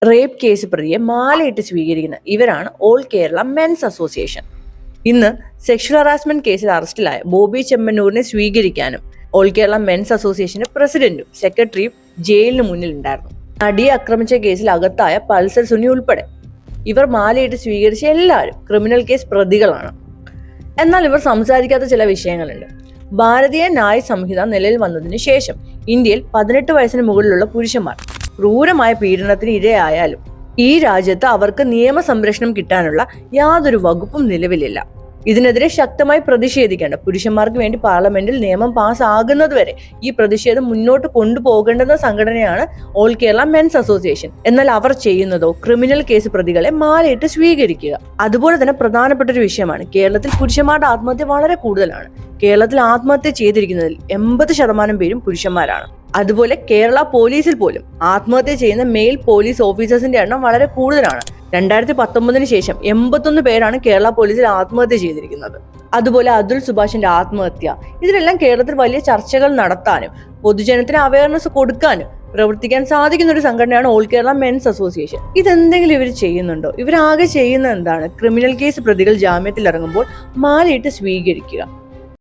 Rape case പ്രതിയെ മാലയിട്ട് സ്വീകരിക്കുന്ന ഇവരാണ് ഓൾ കേരള മെൻസ് അസോസിയേഷൻ. ഇന്ന് സെക്ഷൽ ഹറാസ്മെന്റ് കേസിൽ അറസ്റ്റിലായ ബോബി ചെമ്മന്നൂരിനെ സ്വീകരിക്കാനും ഓൾ കേരള മെൻസ് അസോസിയേഷന്റെ പ്രസിഡന്റും സെക്രട്ടറിയും ജയിലിന് മുന്നിൽ ഉണ്ടായിരുന്നു. നടിയെ ആക്രമിച്ച കേസിൽ അകത്തായ പൾസർ സുനി ഉൾപ്പെടെ ഇവർ മാലയിട്ട് സ്വീകരിച്ച എല്ലാവരും ക്രിമിനൽ കേസ് പ്രതികളാണ്. എന്നാൽ ഇവർ സംസാരിക്കാത്ത ചില വിഷയങ്ങളുണ്ട്. ഭാരതീയ ന്യായ സംഹിത നിലയിൽ വന്നതിന് ശേഷം ഇന്ത്യയിൽ 18 വയസ്സിന് മുകളിലുള്ള പുരുഷന്മാർ ക്രൂരമായ പീഡനത്തിന് ഇരയായാലും ഈ രാജ്യത്ത് അവർക്ക് നിയമ സംരക്ഷണം കിട്ടാനുള്ള യാതൊരു വകുപ്പും നിലവിലില്ല. ഇതിനെതിരെ ശക്തമായി പ്രതിഷേധിക്കേണ്ട പുരുഷന്മാർക്ക് വേണ്ടി പാർലമെന്റിൽ നിയമം പാസ്സാകുന്നതുവരെ ഈ പ്രതിഷേധം മുന്നോട്ട് കൊണ്ടുപോകേണ്ടുന്ന സംഘടനയാണ് ഓൾ കേരള മെൻസ് അസോസിയേഷൻ. എന്നാൽ അവർ ചെയ്യുന്നതോ ക്രിമിനൽ കേസ് പ്രതികളെ മാലയിട്ട് സ്വീകരിക്കുക. അതുപോലെ തന്നെ പ്രധാനപ്പെട്ട ഒരു വിഷയമാണ് കേരളത്തിൽ പുരുഷന്മാരുടെ ആത്മഹത്യ വളരെ കൂടുതലാണ്. കേരളത്തിൽ ആത്മഹത്യ ചെയ്തിരിക്കുന്നതിൽ 80% പേരും പുരുഷന്മാരാണ്. അതുപോലെ കേരള പോലീസിൽ പോലും ആത്മഹത്യ ചെയ്യുന്ന മെയിൽ പോലീസ് ഓഫീസേഴ്സിന്റെ എണ്ണം വളരെ കൂടുതലാണ്. 2019 ശേഷം 81 പേരാണ് കേരള പോലീസിൽ ആത്മഹത്യ ചെയ്തിരിക്കുന്നത്. അതുപോലെ അതുൽ സുഭാഷിന്റെ ആത്മഹത്യ, ഇതിലെല്ലാം കേരളത്തിൽ വലിയ ചർച്ചകൾ നടത്താനും പൊതുജനത്തിന് അവയർനെസ് കൊടുക്കാനും പ്രവർത്തിക്കാൻ സാധിക്കുന്ന ഒരു സംഘടനയാണ് ഓൾ കേരള മെൻസ് അസോസിയേഷൻ. ഇതെന്തെങ്കിലും ഇവർ ചെയ്യുന്നുണ്ടോ? ഇവരാകെ ചെയ്യുന്ന എന്താണ്? ക്രിമിനൽ കേസ് പ്രതികൾ ജാമ്യത്തിൽ ഇറങ്ങുമ്പോൾ മാലയിട്ട് സ്വീകരിക്കുക.